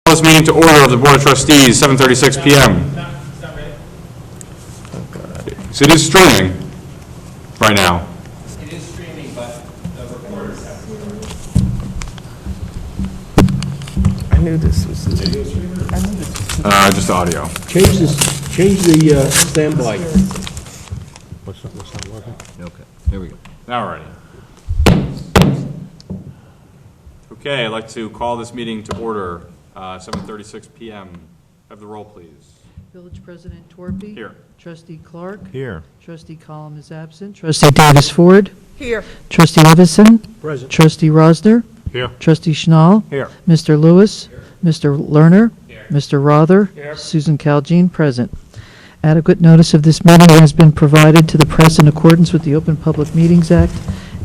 This meeting to order of the Board of Trustees, 7:36 p.m. It's not ready. So it is streaming right now. It is streaming, but the recorders have to work. I knew this was. Just audio. Change the standby. What's not working? Okay, here we go. Now we're ready. Okay, I'd like to call this meeting to order, 7:36 p.m. Have the roll, please. Village President Torpy. Here. Trustee Clark. Here. Trustee Column is absent. Trustee Davis Ford. Here. Trustee Levison. Present. Trustee Rosner. Here. Trustee Schnall. Here. Mr. Lewis. Mr. Lerner. Here. Mr. Rother. Susan Caljean, present. Adequate notice of this meeting has been provided to the press in accordance with the Open Public Meetings Act,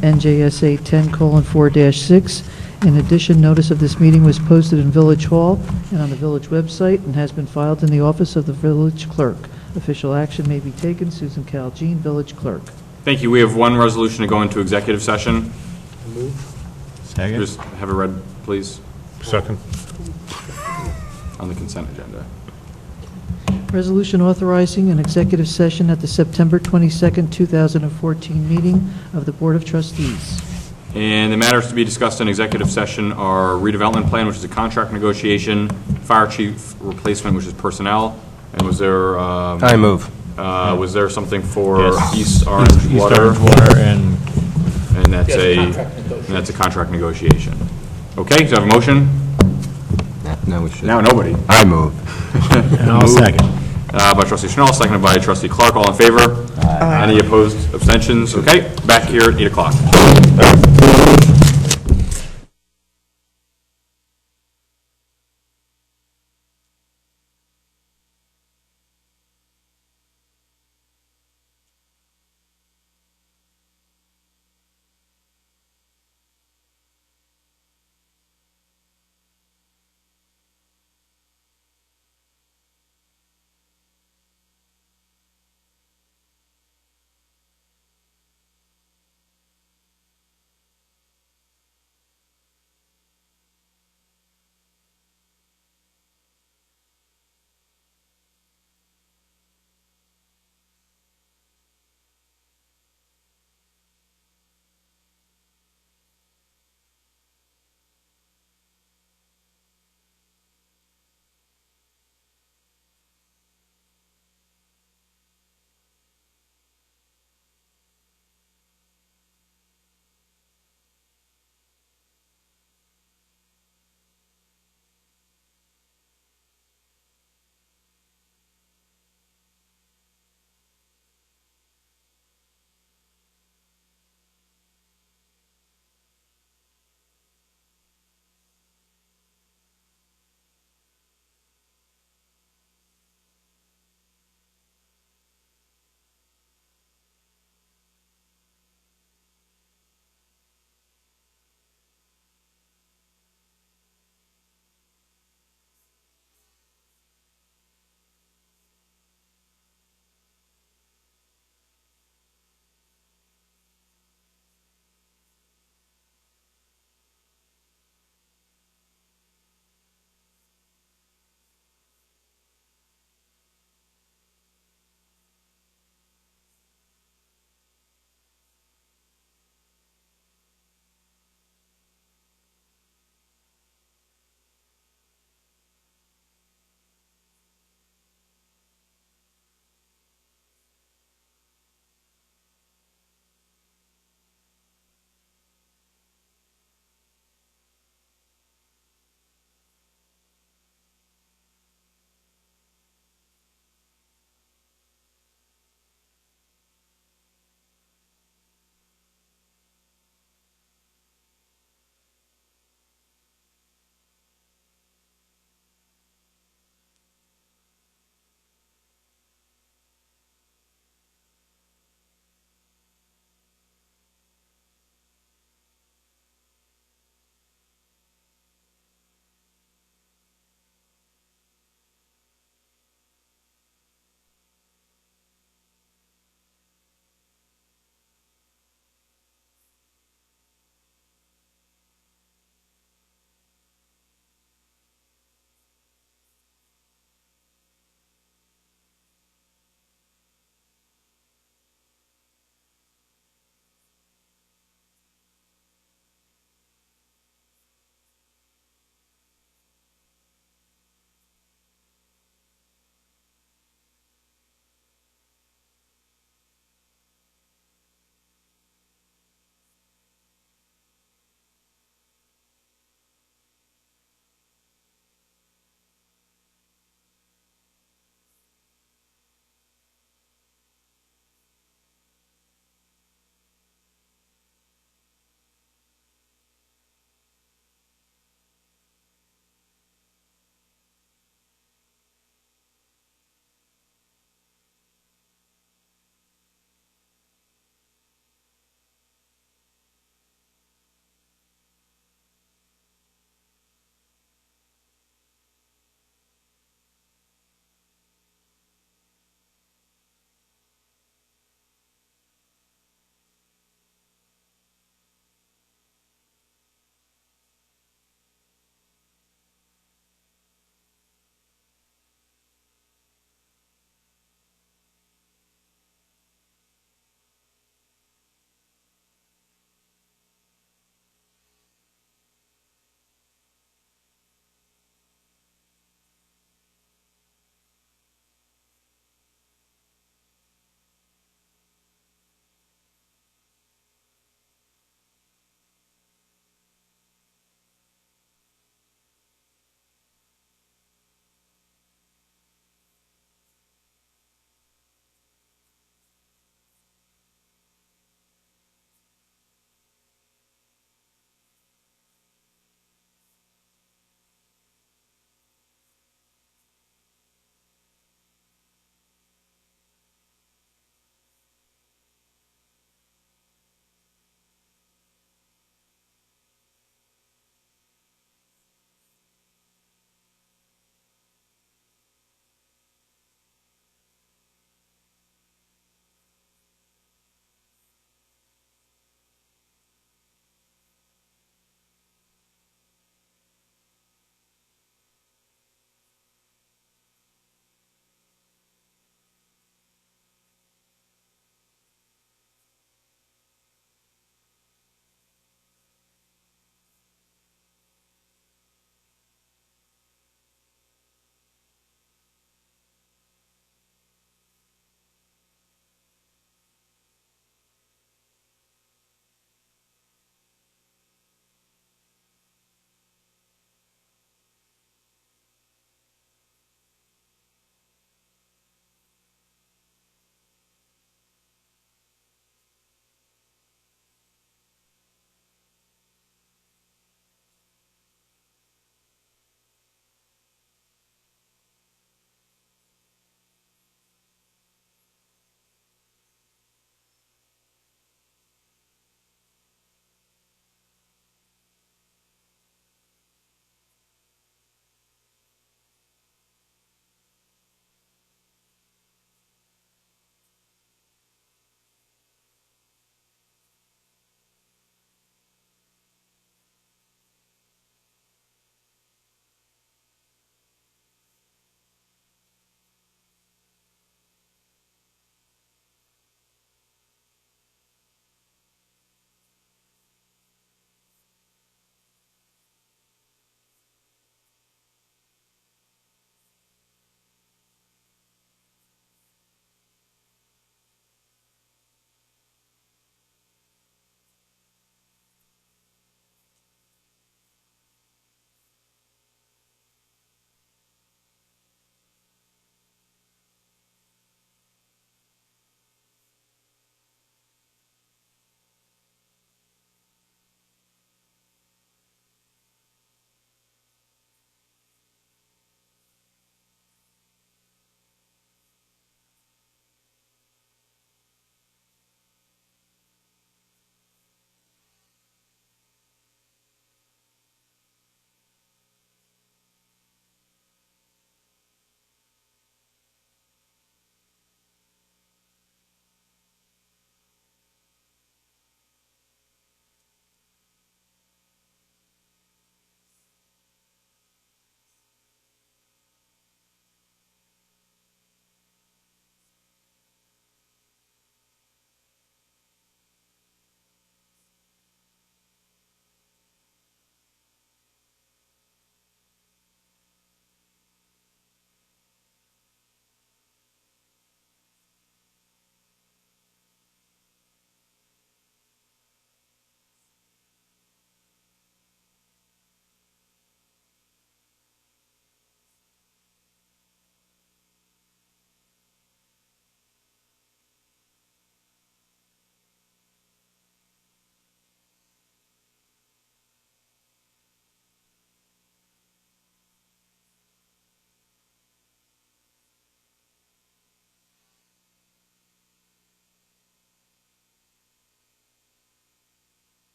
NJSA 10:4-6. In addition, notice of this meeting was posted in Village Hall and on the village website and has been filed in the office of the village clerk. Official action may be taken. Susan Caljean, village clerk. Thank you. We have one resolution to go into executive session. Second. Just have it read, please, Second. on the consent agenda. Resolution authorizing an executive session at the September 22nd, 2014 meeting of the Board of Trustees. And the matters to be discussed in executive session are redevelopment plan, which is a contract negotiation, fire chief replacement, which is personnel, and was there, I move. was there something for Yes. East Orange East Water? Orange Water and And that's a contract negotiation. Okay, so I have a motion? no, we should. Now, nobody. I move. And I'll Moved. second. By trustee Schnall, seconded by trustee Clark. All in favor? Aye. Any opposed, abstentions? Okay, back here at 8 o'clock.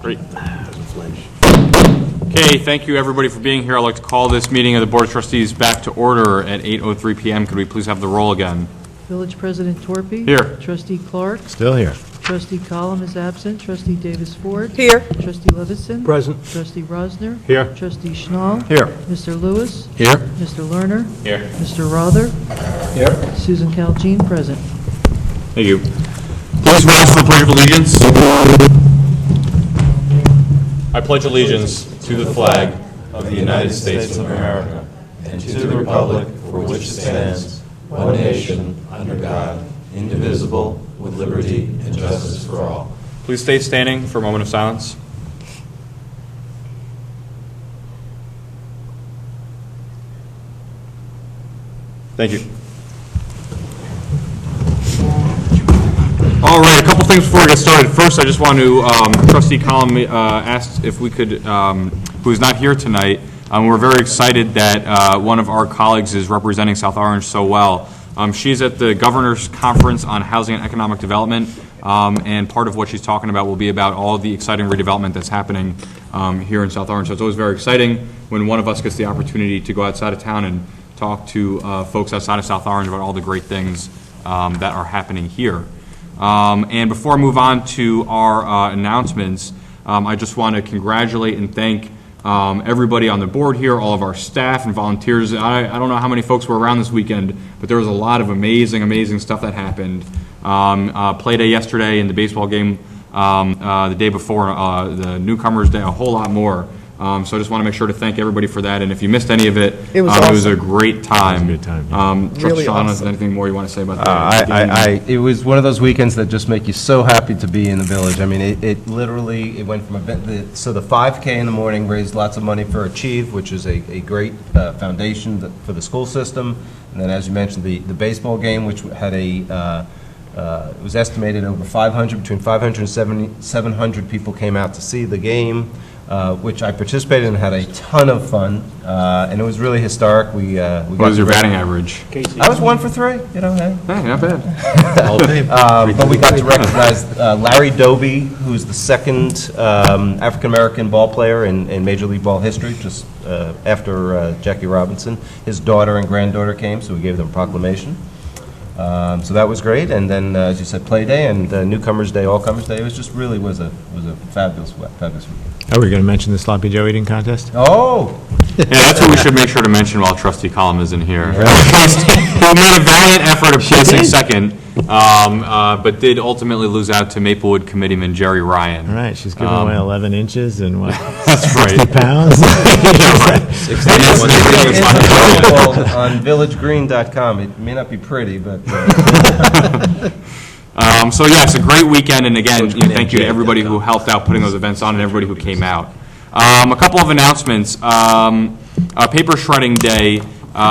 Great. Okay, thank you, everybody, for being here. I'd like to call this meeting of the Board of Trustees back to order at 8:03 PM. Could we please have the roll again? Village President Torpe. Here. Trustee Clark. Still here. Trustee Column is absent. Trustee Davis Ford. Here. Trustee Levison. Present. Trustee Rosner. Here. Trustee Schnall. Here. Mr. Lewis. Here. Mr. Lerner. Here. Mr. Rother. Here. Susan Caljean, present. Thank you. Please rise for the Pledge of Allegiance. I pledge allegiance to the flag of the United States of America and to the republic for which it stands, one nation, under God, indivisible, with liberty and justice for all. Please stay standing for a moment of silence. Thank you. All right, a couple things before we get started. First, I just want to, Trustee Collin asked if we could, who is not here tonight, we're very excited that one of our colleagues is representing South Orange so well. She's at the Governor's Conference on Housing and Economic Development, and part of what she's talking about will be about all the exciting redevelopment that's happening here in South Orange. So it's always very exciting when one of us gets the opportunity to go outside of town and talk to folks outside of South Orange about all the great things that are happening here. And before I move on to our announcements, I just want to congratulate and thank everybody on the board here, all of our staff and volunteers. I don't know how many folks were around this weekend, but there was a lot of amazing stuff that happened. Play day yesterday and the baseball game the day before, the newcomers day, a whole lot more. So I just want to make sure to thank everybody for that. And if you missed any of it, It was it was a awesome. great time. It was a good time, Really Sean, is awesome. there anything more you want to say about that? It was one of those weekends that just make you so happy to be in the village. I mean, it literally, it went from so the 5K in the morning raised lots of money for Achieve, which is a great foundation for the school system. And then, as you mentioned, the baseball game, which had it was estimated over 500, between 500 and 700 people came out to see the game. Which I participated in and had a ton of fun, and it was really historic. We got What was your batting average? I was 1 for 3, you know. Hey. Hey, not bad. But we got to recognize Larry Doby, who's the second African-American ball player in Major League Ball history, just after Jackie Robinson. His daughter and granddaughter came, so we gave them a proclamation. So that was great, and then, as you said, Play Day and Newcomers Day, All-Comers Day. It was just really was a fabulous weekend. Are we going to mention the Sloppy Joe eating contest? Oh, Yeah, that's what we should make sure to mention while Trustee Column is in here. He made a valiant effort of placing second, but did ultimately lose out to Maplewood Committeeman Jerry Ryan. All right, she's giving away 11 inches and what, That's right. 60 pounds? Yeah, right. available on villagegreen.com. It may not be pretty, but So yeah, it's a great weekend, and again, thank you to everybody who helped out putting those events on and everybody who came out. A couple of announcements. Paper Shredding Day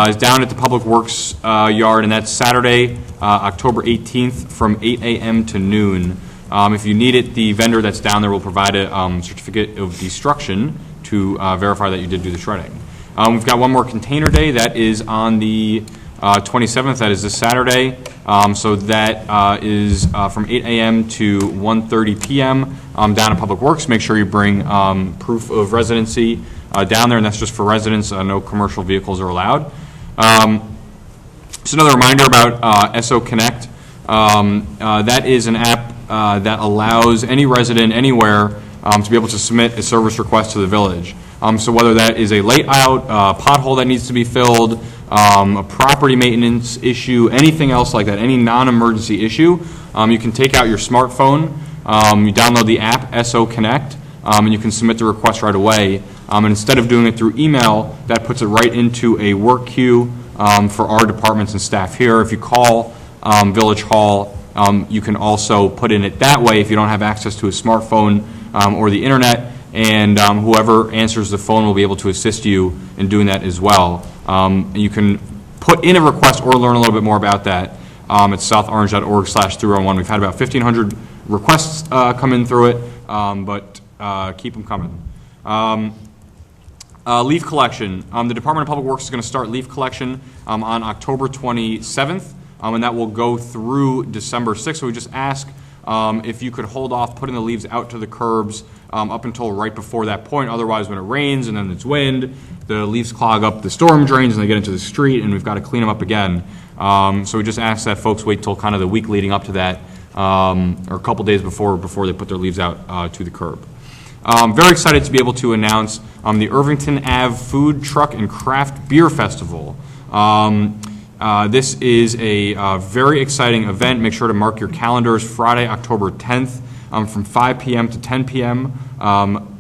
is down at the Public Works yard, and that's Saturday, October 18th from 8 a.m. to noon. If you need it, the vendor that's down there will provide a certificate of destruction to verify that you did do the shredding. We've got one more Container Day. That is on the 27th. That is this Saturday. So that is from 8 a.m. to 1:30 p.m. Down at Public Works. Make sure you bring proof of residency down there, and that's just for residents. No commercial vehicles are allowed. Just another reminder about SO Connect. That is an app that allows any resident anywhere to be able to submit a service request to the village. So whether that is a late out, pothole that needs to be filled, a property maintenance issue, anything else like that, any non-emergency issue, you can take out your smartphone, you download the app, SO Connect, and you can submit the request right away. And instead of doing it through email, that puts it right into a work queue for our departments and staff here. If you call Village Hall, you can also put in it that way if you don't have access to a smartphone or the internet, and whoever answers the phone will be able to assist you in doing that as well. You can put in a request or learn a little bit more about that at southorange.org/301. We've had about 1,500 requests come in through it, but keep them coming. Leaf collection. The Department of Public Works is going to start leaf collection on October 27th, and that will go through December 6th. So we just ask if you could hold off putting the leaves out to the curbs up until right before that point. Otherwise, when it rains and then it's wind, the leaves clog up the storm drains and they get into the street, and we've got to clean them up again. So we just ask that folks wait till kind of the week leading up to that, or a couple days before they put their leaves out to the curb. Very excited to be able to announce the Irvington Ave Food, Truck, and Craft Beer Festival. This is a very exciting event. Make sure to mark your calendars, Friday, October 10th, from 5 p.m. to 10 p.m.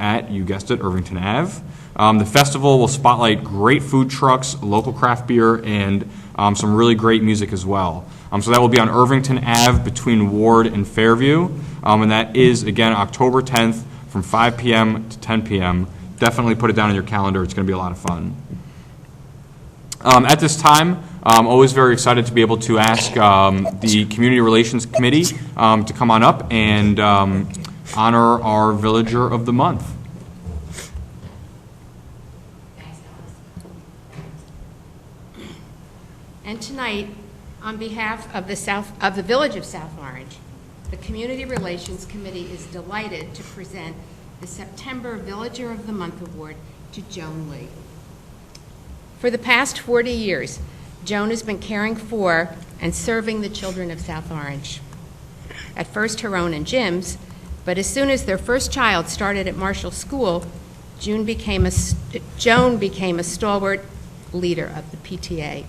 At, you guessed it, Irvington Ave. The festival will spotlight great food trucks, local craft beer, and some really great music as well. So that will be on Irvington Ave between Ward and Fairview, and that is, again, October 10th from 5 p.m. to 10 p.m. Definitely put it down on your calendar. It's going to be a lot of fun. At this time, I'm always very excited to be able to ask the Community Relations Committee to come on up and honor our Villager of the Month. And tonight, on behalf of the Village of South Orange, the Community Relations Committee is delighted to present the September Villager of the Month Award to Joan Lee. For the past 40 years, Joan has been caring for and serving the children of South Orange. At first her own and Jim's, but as soon as their first child started at Marshall School, Joan became a stalwart leader of the PTA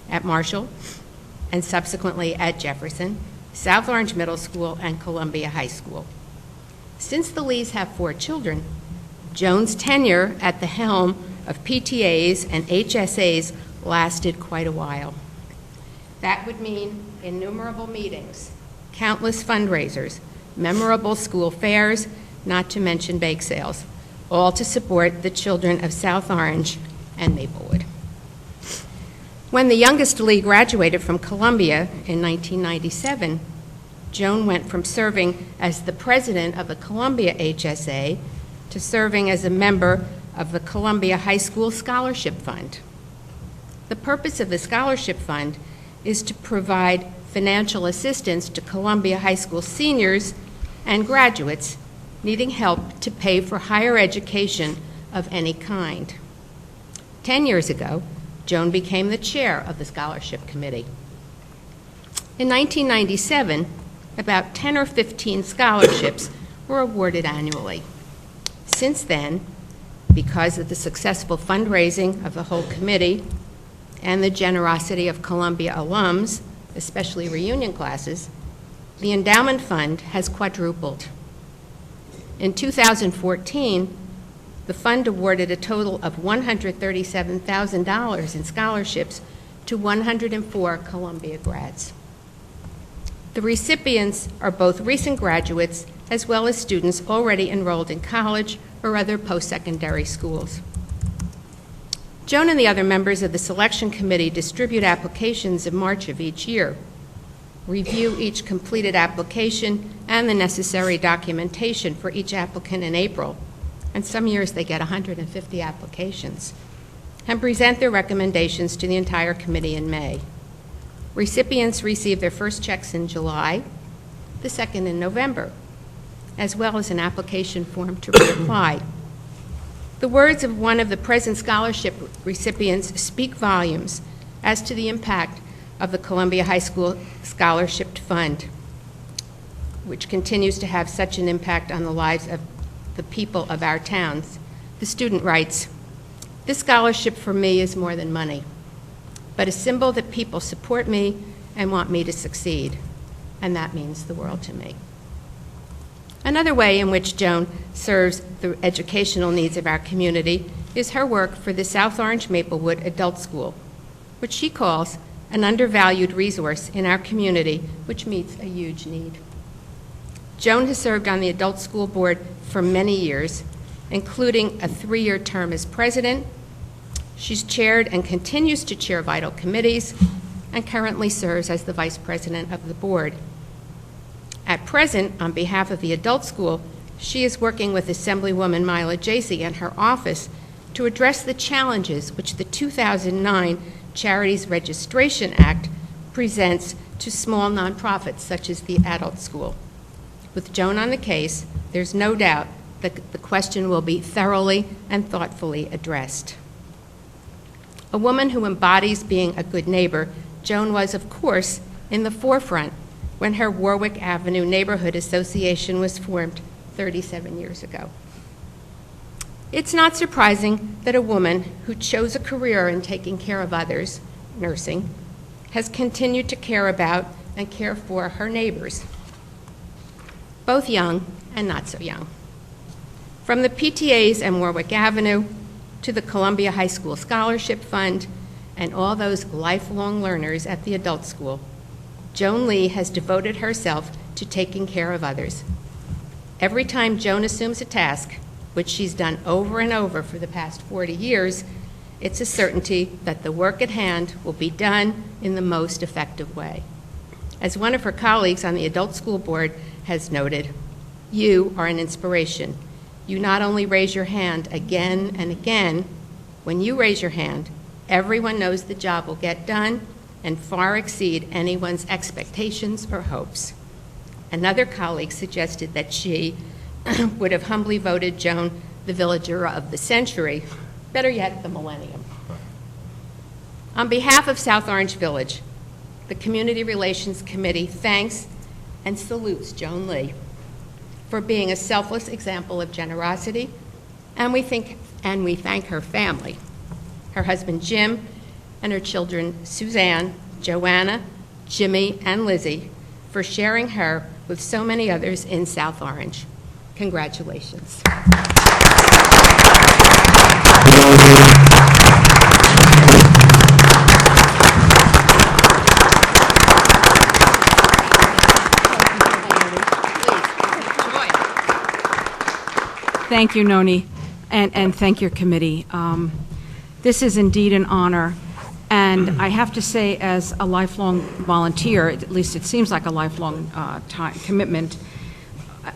at Marshall and subsequently at Jefferson, South Orange Middle School, and Columbia High School. Since the Lees have 4 children, Joan's tenure at the helm of PTAs and HSAs lasted quite a while. That would mean innumerable meetings, countless fundraisers, memorable school fairs, not to mention bake sales, all to support the children of South Orange and Maplewood. When the youngest Lee graduated from Columbia in 1997, Joan went from serving as the president of the Columbia HSA to serving as a member of the Columbia High School Scholarship Fund. The purpose of the Scholarship Fund is to provide financial assistance to Columbia High School seniors and graduates needing help to pay for higher education of any kind. 10 years ago, Joan became the chair of the Scholarship Committee. In 1997, about 10 or 15 scholarships were awarded annually. Since then, because of the successful fundraising of the whole committee and the generosity of Columbia alums, especially reunion classes, the endowment fund has quadrupled. In 2014, the fund awarded a total of $137,000 in scholarships to 104 Columbia grads. The recipients are both recent graduates as well as students already enrolled in college or other post-secondary schools. Joan and the other members of the selection committee distribute applications in March of each year, review each completed application and the necessary documentation for each applicant in April, and some years they get 150 applications, and present their recommendations to the entire committee in May. Recipients receive their first checks in July, the second in November, as well as an application form to reapply. The words of one of the present scholarship recipients speak volumes as to the impact of the Columbia High School Scholarship Fund, which continues to have such an impact on the lives of the people of our towns. The student writes, "This scholarship for me is more than money, but a symbol that people support me and want me to succeed, and that means the world to me." Another way in which Joan serves the educational needs of our community is her work for the South Orange Maplewood Adult School, which she calls an undervalued resource in our community, which meets a huge need. Joan has served on the adult school board for many years, including a 3-year term as president. She's chaired and continues to chair vital committees and currently serves as the vice president of the board. At present, on behalf of the adult school, she is working with Assemblywoman Mila Jacey and her office to address the challenges which the 2009 Charities Registration Act presents to small nonprofits such as the adult school. With Joan on the case, there's no doubt the question will be thoroughly and thoughtfully addressed. A woman who embodies being a good neighbor, Joan was, of course, in the forefront when her Warwick Avenue Neighborhood Association was formed 37 years ago. It's not surprising that a woman who chose a career in taking care of others, nursing, has continued to care about and care for her neighbors, both young and not so young. From the PTAs and Warwick Avenue to the Columbia High School Scholarship Fund and all those lifelong learners at the adult school, Joan Lee has devoted herself to taking care of others. Every time Joan assumes a task, which she's done over and over for the past 40 years, it's a certainty that the work at hand will be done in the most effective way. As one of her colleagues on the adult school board has noted, you are an inspiration. You not only raise your hand again and again, when you raise your hand, everyone knows the job will get done and far exceed anyone's expectations or hopes. Another colleague suggested that she would have humbly voted Joan the Villager of the Century, better yet, the Millennium. On behalf of South Orange Village, the Community Relations Committee thanks and salutes Joan Lee for being a selfless example of generosity, and we thank her family, her husband Jim, and her children Suzanne, Joanna, Jimmy, and Lizzie for sharing her with so many others in South Orange. Congratulations. Thank you, Noni, and thank your committee. This is indeed an honor, and I have to say, as a lifelong volunteer, at least it seems like a lifelong commitment,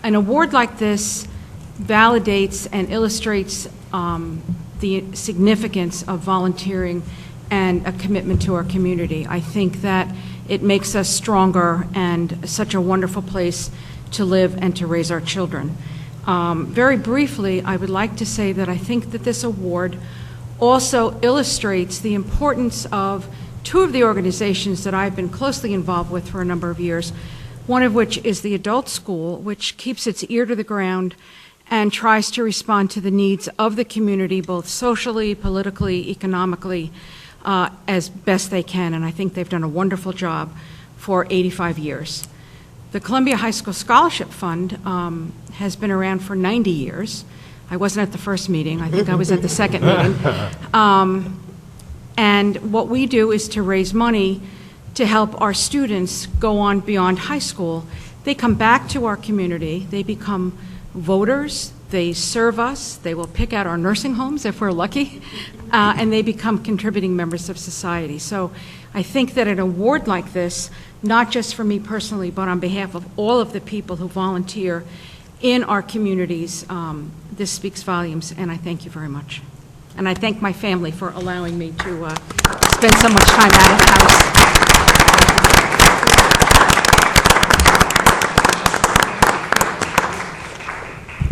an award like this validates and illustrates the significance of volunteering and a commitment to our community. I think that it makes us stronger and such a wonderful place to live and to raise our children. Very briefly, I would like to say that I think that this award also illustrates the importance of two of the organizations that I've been closely involved with for a number of years, one of which is the adult school, which keeps its ear to the ground and tries to respond to the needs of the community, both socially, politically, economically, as best they can, and I think they've done a wonderful job for 85 years. The Columbia High School Scholarship Fund has been around for 90 years. I wasn't at the first meeting. I think I was at the second meeting. And what we do is to raise money to help our students go on beyond high school. They come back to our community. They become voters. They serve us. They will pick out our nursing homes if we're lucky. And they become contributing members of society. So I think that an award like this, not just for me personally, but on behalf of all of the people who volunteer in our communities, this speaks volumes, and I thank you very much. And I thank my family for allowing me to spend so much time out of the house.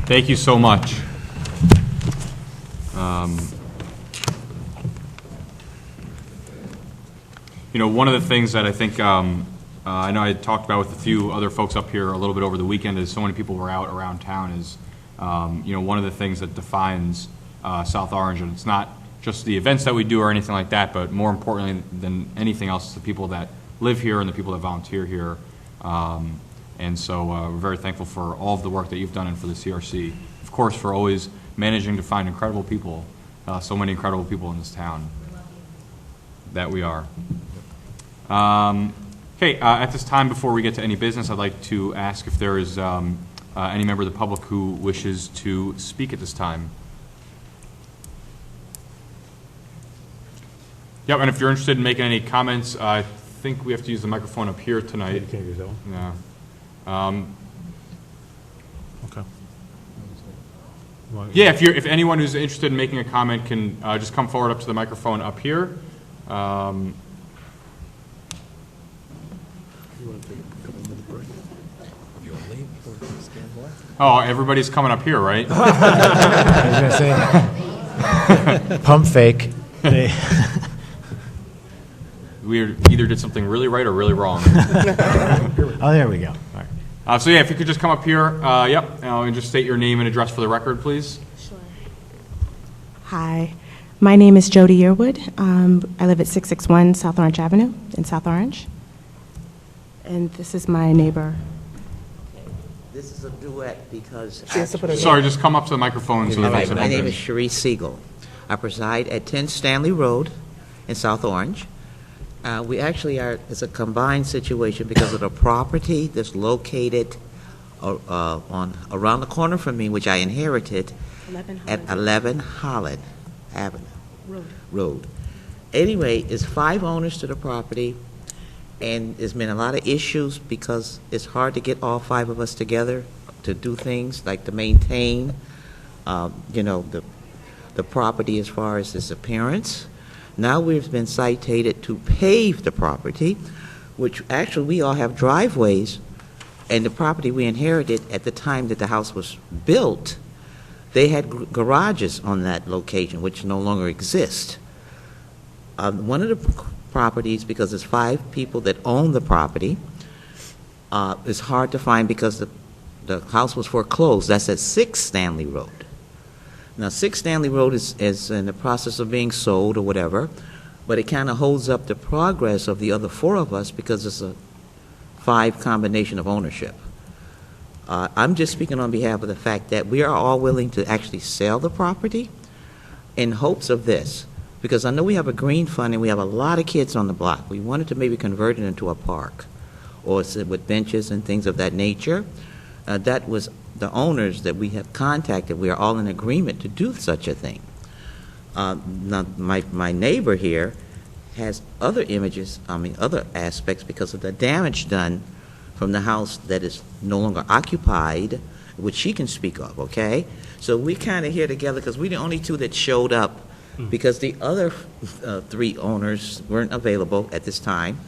Thank you so much. One of the things that I think, I know I talked about with a few other folks up here a little bit over the weekend, is so many people were out around town, is, one of the things that defines South Orange, and it's not just the events that we do or anything like that, but more importantly than anything else, the people that live here and the people that volunteer here. And so we're very thankful for all of the work that you've done and for the CRC. Of course, for always managing to find incredible people, so many incredible people in this town. That we are. Okay, at this time, before we get to any business, I'd like to ask if there is any member of the public who wishes to speak at this time. Yep, and if you're interested in making any comments, I think we have to use the microphone up here tonight. You can't use that one? Yeah. Okay. Yeah, if anyone who's interested in making a comment can just come forward up to the microphone up here. You want to take a couple minute break? Oh, everybody's coming up here, right? I was going to say, pump fake. We either did something really right or really wrong. Oh, there we go. So yeah, if you could just come up here, and just state your name and address for the record, please. Hi, my name is Jody Yearwood. I live at 661 South Orange Avenue in South Orange. And this is my neighbor. This is a duet because. Sorry, just come up to the microphone. So that My name is Cherie Siegel. I preside at 10 Stanley Road in South Orange. We actually are, it's a combined situation because of the property that's located around the corner from me, which I inherited at 11 Holland Avenue. Road. Anyway, it's 5 owners to the property, and there's been a lot of issues because it's hard to get all 5 of us together to do things like to maintain, the property as far as its appearance. Now we've been cited to pave the property, which actually we all have driveways, and the property we inherited at the time that the house was built, they had garages on that location, which no longer exist. One of the properties, because there's 5 people that own the property, it's hard to find because the house was foreclosed. That's at 6 Stanley Road. Now, 6 Stanley Road is in the process of being sold or whatever, but it kind of holds up the progress of the other 4 of us because it's a 5 combination of ownership. I'm just speaking on behalf of the fact that we are all willing to actually sell the property in hopes of this, because I know we have a green fund and we have a lot of kids on the block. We wanted to maybe convert it into a park or sit with benches and things of that nature. That was the owners that we have contacted. We are all in agreement to do such a thing. Now, my neighbor here has other other aspects because of the damage done from the house that is no longer occupied, which she can speak of, okay? So we kind of here together because we're the only 2 that showed up because the other 3 owners weren't available at this time.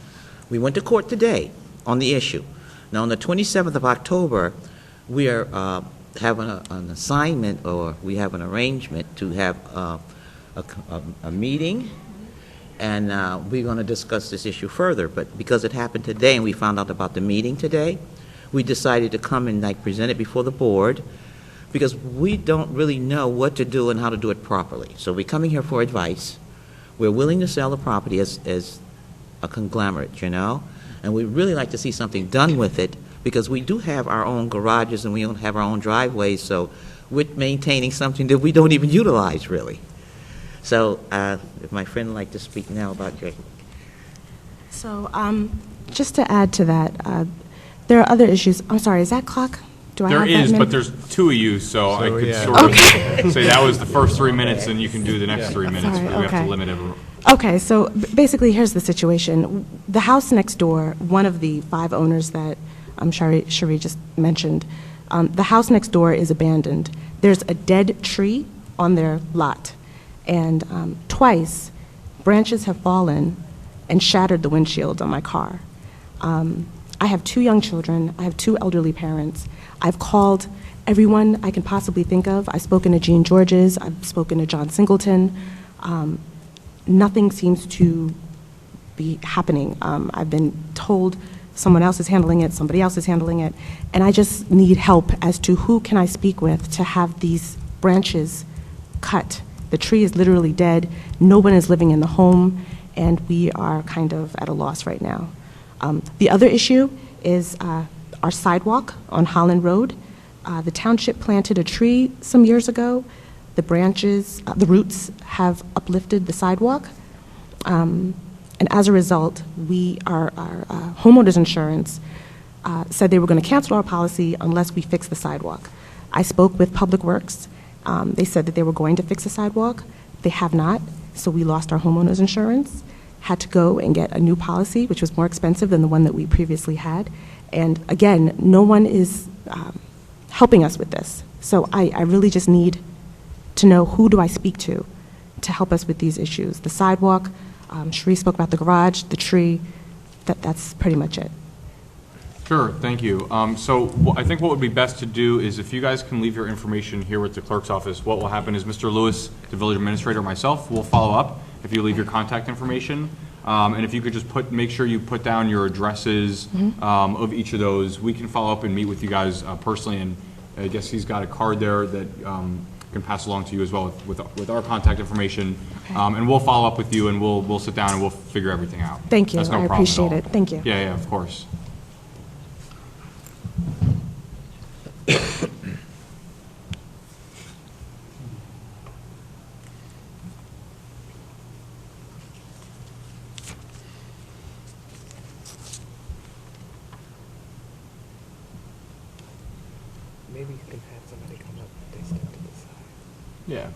We went to court today on the issue. Now, on the 27th of October, we are having an assignment, or we have an arrangement to have a meeting, and we're going to discuss this issue further. But because it happened today and we found out about the meeting today, we decided to come and present it before the board because we don't really know what to do and how to do it properly. So we're coming here for advice. We're willing to sell the property as a conglomerate, and we'd really like to see something done with it because we do have our own garages and we don't have our own driveways, so we're maintaining something that we don't even utilize, really. So if my friend would like to speak now about your... So just to add to that, there are other issues. I'm sorry, is that clock? Do I have that There is, minute? but there's 2 of you, so I could yeah. sort of say that was the first 3 minutes, and you can do the next 3 minutes, Sorry, but we have okay. to limit everyone. Okay, so basically, here's the situation. The house next door, one of the 5 owners that Cherie just mentioned, the house next door is abandoned. There's a dead tree on their lot, and twice, branches have fallen and shattered the windshield on my car. I have 2 young children. I have 2 elderly parents. I've called everyone I can possibly think of. I've spoken to Jean Georges. I've spoken to John Singleton. Nothing seems to be happening. I've been told someone else is handling it, somebody else is handling it, and I just need help as to who can I speak with to have these branches cut. The tree is literally dead. No one is living in the home, and we are kind of at a loss right now. The other issue is our sidewalk on Holland Road. The township planted a tree some years ago. The branches, the roots have uplifted the sidewalk. And as a result, our homeowners insurance said they were going to cancel our policy unless we fix the sidewalk. I spoke with Public Works. They said that they were going to fix the sidewalk. They have not, so we lost our homeowners insurance, had to go and get a new policy, which was more expensive than the one that we previously had. And again, no one is helping us with this. So I really just need to know who do I speak to help us with these issues. The sidewalk, Cherie spoke about the garage, the tree, that's pretty much it. Sure, thank you. So I think what would be best to do is if you guys can leave your information here with the clerk's office, what will happen is Mr. Lewis, the village administrator, myself, will follow up if you leave your contact information. And if you could just make sure you put down your addresses of each of those, we can follow up and meet with you guys personally. And I guess he's got a card there that can pass along to you as well with our contact information. Okay. And we'll follow up with you and we'll sit down and we'll figure everything out. Thank you. That's no I problem at appreciate all. it. Thank you. Yeah, of course. Maybe you can have somebody come up, they step to the side. Yeah.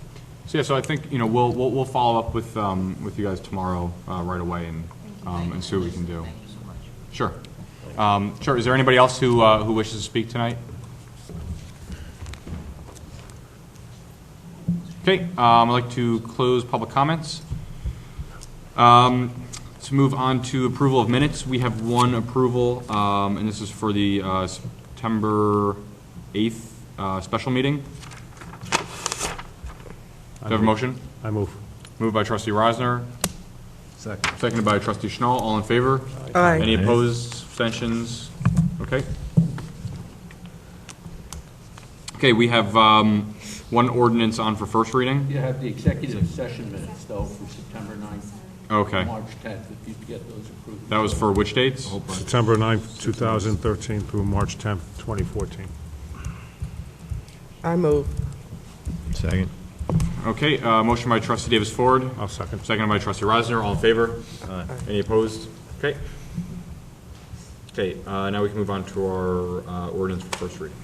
So I think, we'll follow up with you guys tomorrow, right away and see what we can do. Thank you so much. Sure. Sure. Is there anybody else who wishes to speak tonight? Okay. I'd like to close public comments. To move on to approval of minutes, we have one approval, and this is for the September 8th special meeting. Do you have a motion? I move. Moved by trustee Reisner. Second. Seconded by trustee Schnall. All in favor? Aye. Any opposed, abstentions? Okay. Okay, we have one ordinance on for first reading. You have the executive session minutes, though, for September 9th. Okay. March 10th, if you could get those approved. That was for which dates? September 9th, 2013 through March 10th, 2014. I move. Second. Okay, motion by trustee Davis Ford. I'll second. Seconded by trustee Reisner. All in favor? Any opposed? Okay. Okay, now we can move on to our ordinance for first reading.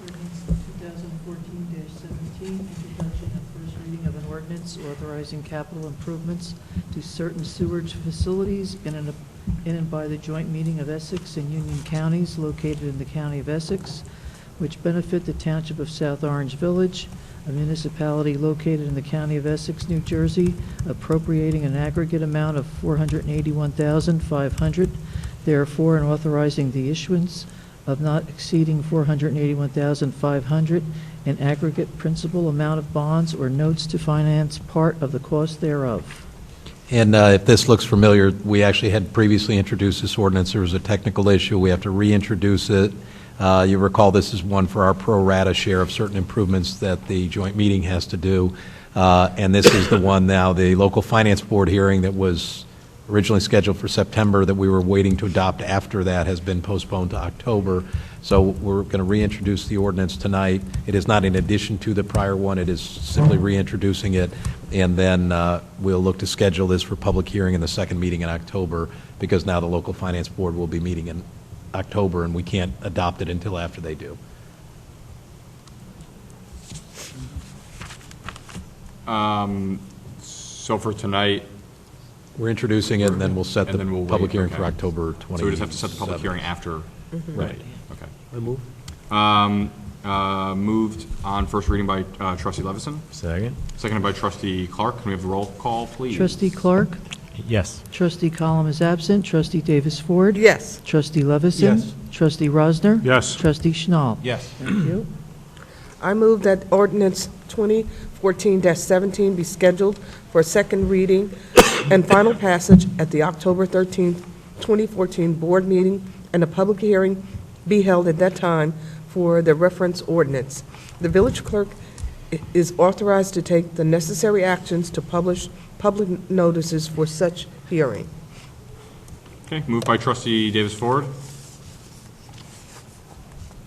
Ordinance 2014-17, introduction and first reading of an ordinance authorizing capital improvements to certain sewage facilities in and by the joint meeting of Essex and Union counties located in the county of Essex, which benefit the township of South Orange Village, a municipality located in the county of Essex, New Jersey, appropriating an aggregate amount of $481,500, therefore, and authorizing the issuance of not exceeding $481,500 in aggregate principal amount of bonds or notes to finance part of the cost thereof. And if this looks familiar, we actually had previously introduced this ordinance. There was a technical issue. We have to reintroduce it. You recall this is one for our pro rata share of certain improvements that the joint meeting has to do. And this is the one now, the local finance board hearing that was originally scheduled for September that we were waiting to adopt after that has been postponed to October. So we're going to reintroduce the ordinance tonight. It is not in addition to the prior one. It is simply reintroducing it. And then we'll look to schedule this for public hearing in the second meeting in October, because now the local finance board will be meeting in October, and we can't adopt it until after they do. So for tonight, We're introducing it, and then we'll set And the then we'll public wait, hearing okay. for October 27th. so we just have to set the public hearing after. Right. Okay. I move. Moved on first reading by trustee Levison, Second? seconded by trustee Clark. Can we have the roll call, please? Trustee Clark? Yes. Trustee Column is absent. Trustee Davis Ford? Yes. Trustee Levison? Yes. Trustee Rosner? Yes. Trustee Schnall? Yes. Thank you. I move that ordinance 2014-17 be scheduled for second reading and final passage at the October 13th, 2014 board meeting, and a public hearing be held at that time for the reference ordinance. The village clerk is authorized to take the necessary actions to publish public notices for such hearing. Okay, moved by trustee Davis Ford,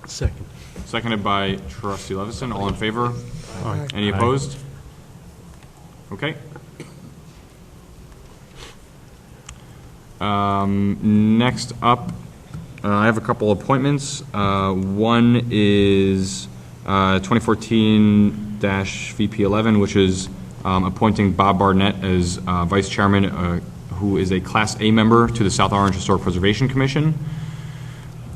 Second. seconded by trustee Levison. All in favor? Aye. Any opposed? Okay. Next up, I have a couple appointments. One is 2014-VP11, which is appointing Bob Barnett as vice chairman, who is a Class A member to the South Orange Historic Preservation Commission.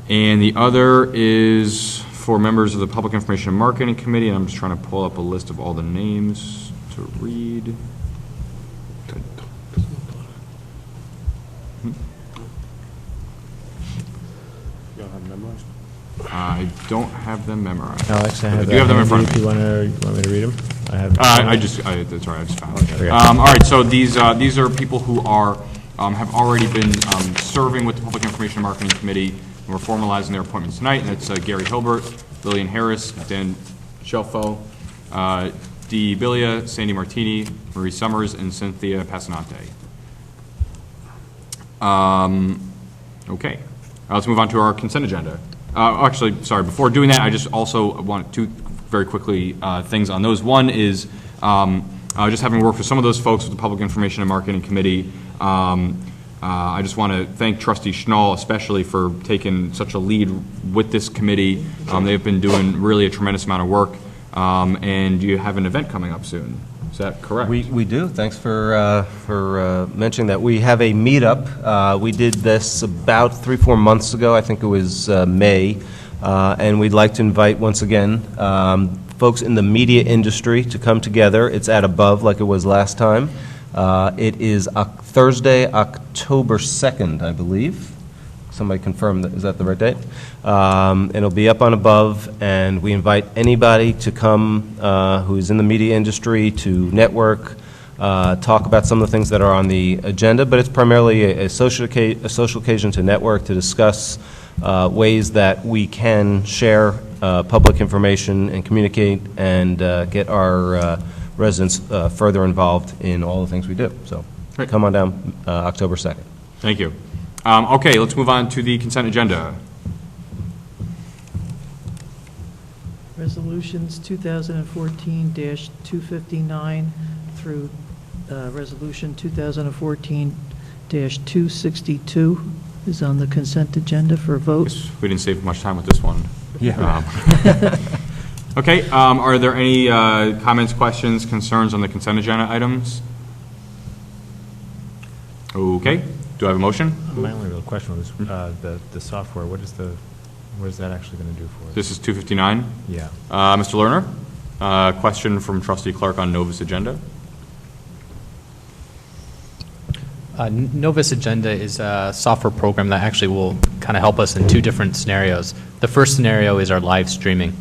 And the other is for members of the Public Information and Marketing Committee, and I'm just trying to pull up a list of all the names to read. memorized? I don't have them memorized. Alex, I have Do you have them in front of handy me? if you want me to read them? I have. That's all right, I just found it. Okay. All right, so these are people who are, have already been serving with the Public Information and Marketing Committee, and we're formalizing their appointments tonight, and that's Gary Hilbert, Lillian Harris, Dan Shelfo, Dee Bilia, Sandy Martini, Marie Summers, and Cynthia Passanante. Okay, let's move on to our consent agenda. Actually, sorry, before doing that, I just also want two very quickly things on those. One is just having worked with some of those folks with the Public Information and Marketing Committee, I just want to thank Trustee Schnall especially for taking such a lead with this committee. They've been doing really a tremendous amount of work, and you have an event coming up soon. Is that correct? We do. Thanks for mentioning that. We have a meetup. We did this about 3-4 months ago. I think it was May. And we'd like to invite, once again, folks in the media industry to come together. It's at Above, like it was last time. It is Thursday, October 2nd, I believe. Somebody confirm that. Is that the right date? It'll be up on Above, and we invite anybody to come who's in the media industry to network, talk about some of the things that are on the agenda, but it's primarily a social occasion to network, to discuss ways that we can share public information and communicate and get our residents further involved in all the things we do. So Great. Come on down October 2nd. Thank you. Okay, let's move on to the consent agenda. Resolutions 2014-259 through Resolution 2014-262 is on the consent agenda for a vote. We didn't save much time with this one. Yeah. Okay, are there any comments, questions, concerns on the consent agenda items? Okay, do I have a motion? My only real question was the software. What is that actually going to do for us? This is 259. Yeah. Mr. Lerner, question from Trustee Clark on Novus Agenda. Novus Agenda is a software program that actually will kind of help us in two different scenarios. The first scenario is our live streaming.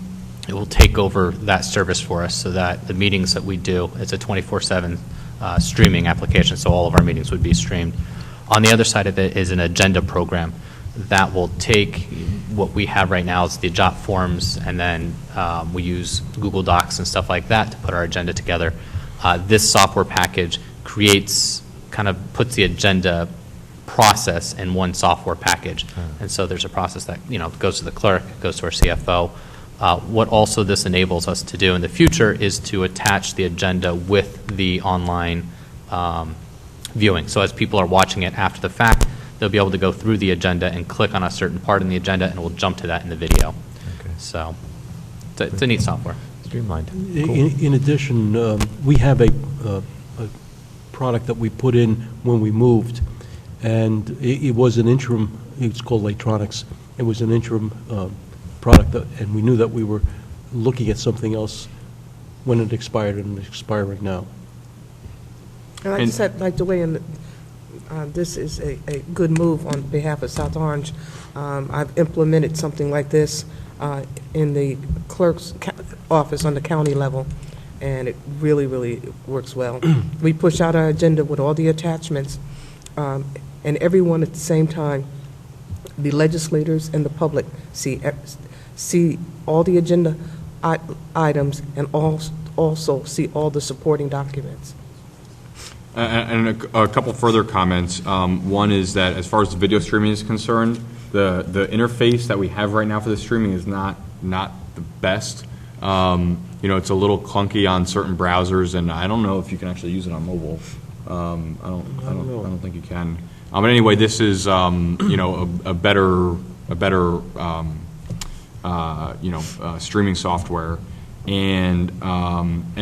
It will take over that service for us so that the meetings that we do, it's a 24/7 streaming application, so all of our meetings would be streamed. On the other side of it is an agenda program that will take what we have right now is the jot forms, and then we use Google Docs and stuff like that to put our agenda together. This software package kind of puts the agenda process in one software package. And so there's a process that goes to the clerk, goes to our CFO. What also this enables us to do in the future is to attach the agenda with the online viewing. So as people are watching it after the fact, they'll be able to go through the agenda and click on a certain part in the agenda, and we'll jump to that in the video. Okay. So it's a neat software. Streamlined. In addition, we have a product that we put in when we moved, and it was an interim. It's called Electronics. It was an interim product, and we knew that we were looking at something else when it expired, and it's expiring now. And I just like to weigh in. This is a good move on behalf of South Orange. I've implemented something like this in the clerk's office on the county level, and it really, really works well. We push out our agenda with all the attachments, and everyone at the same time, the legislators and the public see all the agenda items and also see all the supporting documents. And a couple further comments. One is that as far as the video streaming is concerned, the interface that we have right now for the streaming is not the best. It's a little clunky on certain browsers, and I don't know if you can actually use it on mobile. I don't think you can. But anyway, this is a better streaming software, and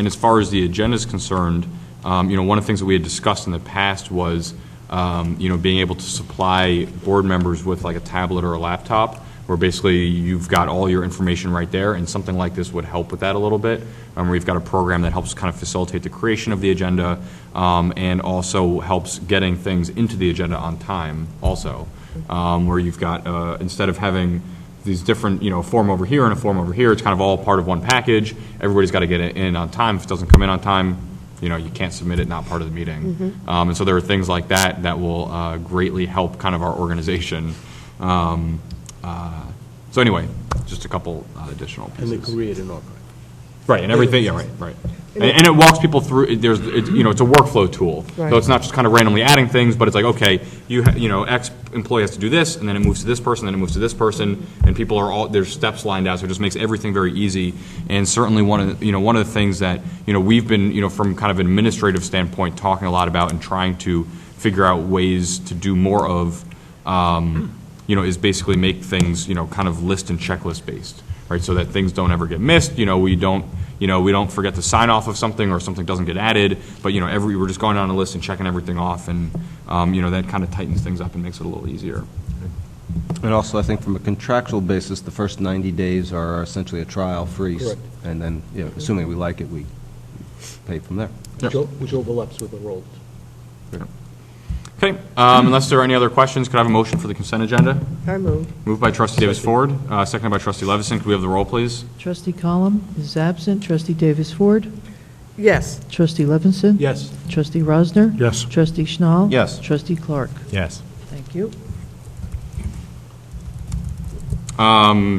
as far as the agenda is concerned. One of the things that we had discussed in the past was, being able to supply board members with like a tablet or a laptop, where basically you've got all your information right there, and something like this would help with that a little bit. We've got a program that helps kind of facilitate the creation of the agenda, and also helps getting things into the agenda on time also, where you've got, instead of having these different, a form over here and a form over here. It's kind of all part of one package. Everybody's got to get it in on time. If it doesn't come in on time, you can't submit it, not part of the meeting. And so there are things like that that will greatly help kind of our organization. So anyway, just a couple additional pieces. And they create an archive. Right, and everything, yeah, right. And it walks people through, it's a workflow tool. Right. So it's not just kind of randomly adding things, but it's like, okay, X employee has to do this, and then it moves to this person, then it moves to this person, and people are all, there's steps lined out, so it just makes everything very easy. And certainly one of the things that, we've been, from kind of an administrative standpoint, talking a lot about and trying to figure out ways to do more of, is basically make things, kind of list and checklist based, right? So that things don't ever get missed. We don't forget to sign off of something or something doesn't get added, but we're just going down a list and checking everything off, and that kind of tightens things up and makes it a little easier. And also, I think from a contractual basis, the first 90 days are essentially a trial free. Correct. And then, assuming we like it, we pay from there. Which overlaps with the roles. Okay, unless there are any other questions, could I have a motion for the consent agenda? I move. Moved by Trustee Davis Ford, seconded by Trustee Levison. Could we have the roll, please? Trustee Column is absent. Trustee Davis Ford? Yes. Trustee Levinson? Yes. Trustee Rosner? Yes. Trustee Schnall? Yes. Trustee Clark? Yes. Thank you.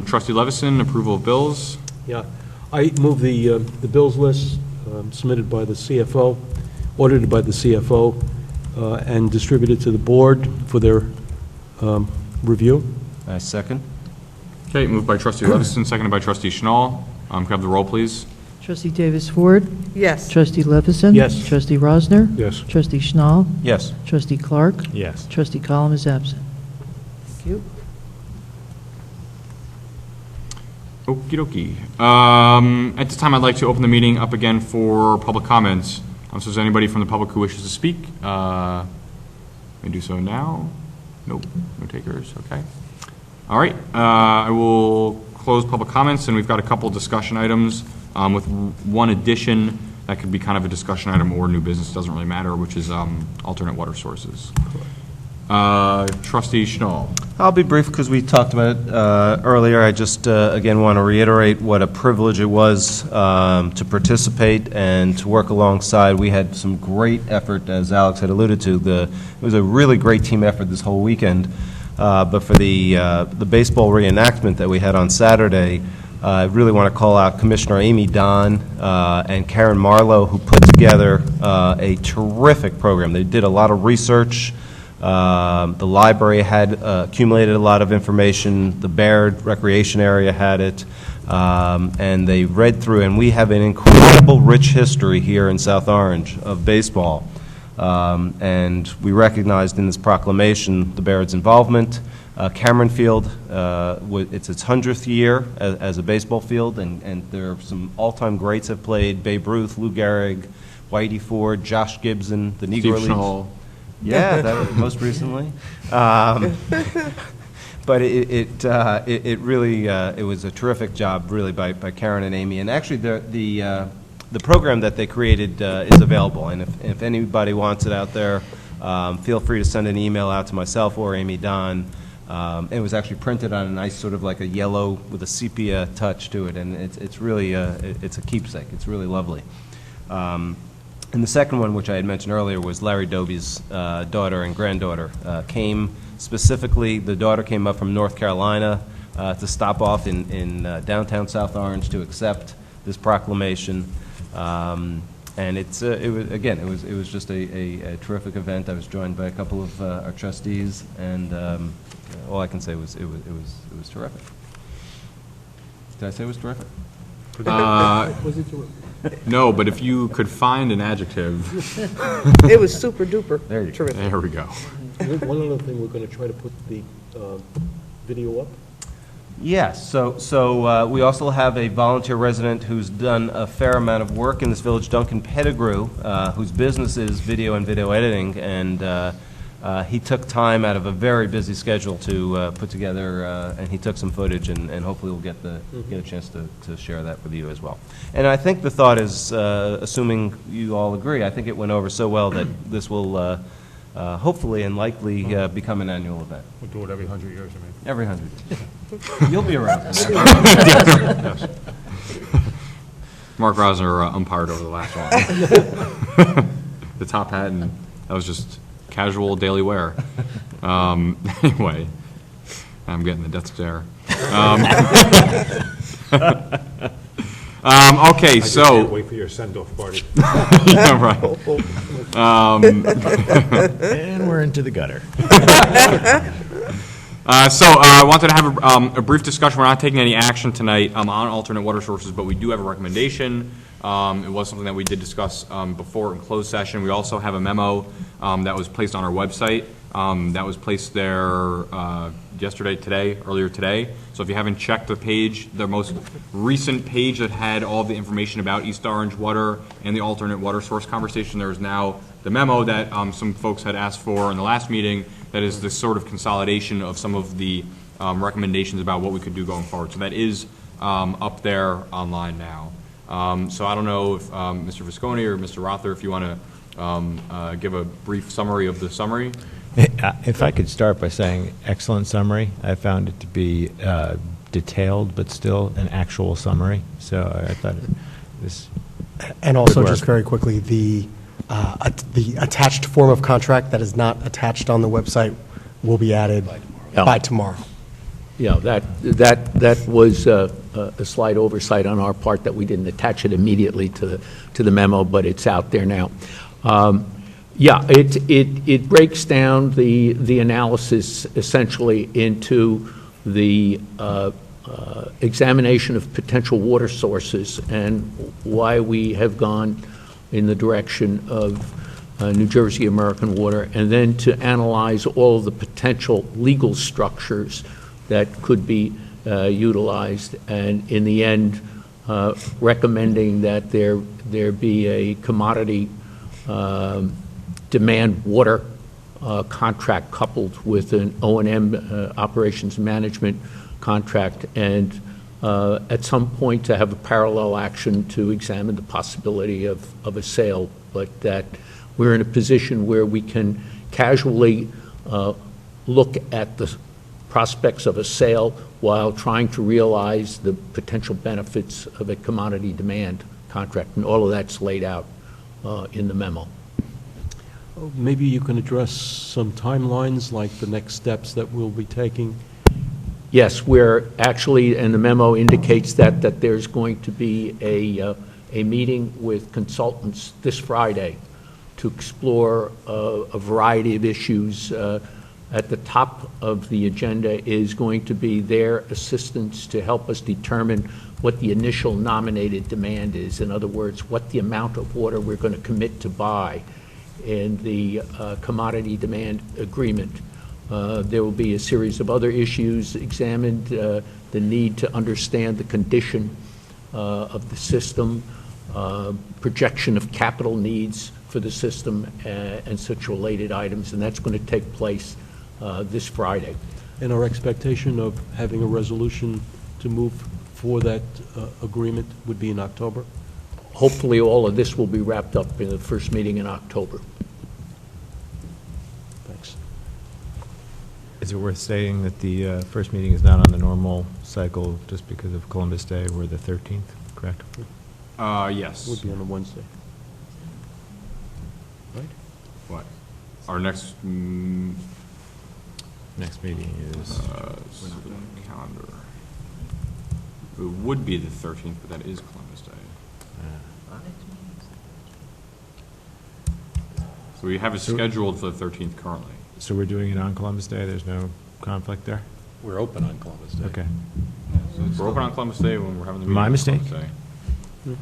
Trustee Levison, approval of bills. Yeah. I move the bills list submitted by the CFO, audited by the CFO, and distributed to the board for their review. I second. Okay, moved by Trustee Levison, seconded by Trustee Schnall. Could I have the roll, please? Trustee Davis Ford? Yes. Trustee Levison? Yes. Trustee Rosner? Yes. Trustee Schnall? Yes. Trustee Clark? Yes. Trustee Column is absent. Thank you. Okie dokie. At this time, I'd like to open the meeting up again for public comments. So is there anybody from the public who wishes to speak? May do so now. Nope, no takers, okay. All right, I will close public comments, and we've got a couple discussion items with one addition that could be kind of a discussion item or new business, doesn't really matter, which is alternate water sources. Trustee Schnall. I'll be brief because we talked about it earlier. I just, again, want to reiterate what a privilege it was to participate and to work alongside. We had some great effort, as Alex had alluded to. It was a really great team effort this whole weekend. But for the baseball reenactment that we had on Saturday, I really want to call out Commissioner Amy Don and Karen Marlowe, who put together a terrific program. They did a lot of research. The library had accumulated a lot of information. The Baird Recreation Area had it. And they read through, and we have an incredible rich history here in South Orange of baseball. And we recognized in this proclamation the Baird's involvement. Cameron Field, it's its 100th year as a baseball field, and there are some all-time greats have played: Babe Ruth, Lou Gehrig, Whitey Ford, Josh Gibson, the Negro Leagues. Schnall. Yeah, that was most recently. But it really it was a terrific job, really, by Karen and Amy. And actually, the program that they created is available. And if anybody wants it out there, feel free to send an email out to myself or Amy Don. It was actually printed on a nice sort of like a yellow with a sepia touch to it, and it's really it's a keepsake. It's really lovely. And the second one, which I had mentioned earlier, was Larry Doby's daughter and granddaughter. Came specifically, the daughter came up from North Carolina to stop off in downtown South Orange to accept this proclamation. And it was just a terrific event. I was joined by a couple of our trustees, and all I can say was it was terrific. Did I say it was terrific? Was it terrific? No, but if you could find an adjective. It was super duper There you go. terrific. There we go. One other thing, we're going to try to put the video up. Yes, so we also have a volunteer resident who's done a fair amount of work in this village, Duncan Pettigrew, whose business is video and video editing, and he took time out of a very busy schedule to put together, and he took some footage, and hopefully we'll get a chance to share that with you as well. And I think the thought is, assuming you all agree, I think it went over so well that this will hopefully and likely become an annual event. We'll do it every 100 years, I mean. Every 100 years. You'll be around. Yes. Mark Rosner umpired over the last one. The top hat, and that was just casual daily wear. Anyway, I'm getting the death stare. Okay, I just so. can't wait for your send-off party. Yeah, right. And we're into the gutter. I wanted to have a brief discussion. We're not taking any action tonight on alternate water sources, but we do have a recommendation. It was something that we did discuss before in closed session. We also have a memo that was placed on our website. That was placed there earlier today. So if you haven't checked the page, the most recent page that had all the information about East Orange water and the alternate water source conversation, there is now the memo that some folks had asked for in the last meeting. That is the sort of consolidation of some of the recommendations about what we could do going forward. So that is up there online now. So I don't know if Mr. Visconti or Mr. Rother, if you want to give a brief summary of the summary. If I could start by saying, excellent summary. I found it to be detailed, but still an actual summary. So I thought this. And also, good just work. very quickly, the attached form of contract that is not attached on the website will be added by tomorrow. Yeah, that was a slight oversight on our part that we didn't attach it immediately to the memo, but it's out there now. Yeah, it breaks down the analysis essentially into the examination of potential water sources and why we have gone in the direction of New Jersey American Water, and then to analyze all of the potential legal structures that could be utilized, and in the end, recommending that there be a commodity demand water contract coupled with an O&M operations management contract, and at some point to have a parallel action to examine the possibility of a sale, but that we're in a position where we can casually look at the prospects of a sale while trying to realize the potential benefits of a commodity demand contract, and all of that's laid out in the memo. Maybe you can address some timelines, like the next steps that we'll be taking. Yes, we're actually, and the memo indicates that there's going to be a meeting with consultants this Friday to explore a variety of issues. At the top of the agenda is going to be their assistance to help us determine what the initial nominated demand is. In other words, what the amount of water we're going to commit to buy in the commodity demand agreement. There will be a series of other issues examined, the need to understand the condition of the system, projection of capital needs for the system, and such related items, and that's going to take place this Friday. And our expectation of having a resolution to move for that agreement would be in October? Hopefully, all of this will be wrapped up in the first meeting in October. Thanks. Is it worth stating that the first meeting is not on the normal cycle just because of Columbus Day? We're the 13th, correct? Yes. Would be on a Wednesday. Right? What? Our next, Next meeting is... calendar. It would be the 13th, but that is Columbus Day. So we have it scheduled for the 13th currently. So we're doing it on Columbus Day? There's no conflict there? We're open on Columbus Day. Okay. So we're open on Columbus Day when we're having the meeting. My on mistake? Columbus Day.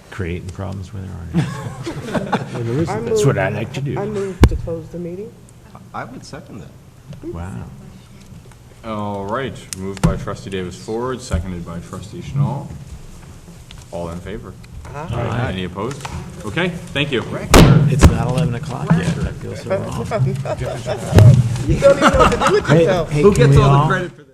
Creating problems where there aren't. Well, there isn't. That's what I like to do. I move to close the meeting. I would second that. Wow. All right, moved by trustee Davis Ford, seconded by trustee Schnall. All in favor? Aye. Any opposed? Okay, thank you. It's not 11 o'clock yet. I feel so wrong. You don't even know what to do with yourself. Who gets all the credit for that?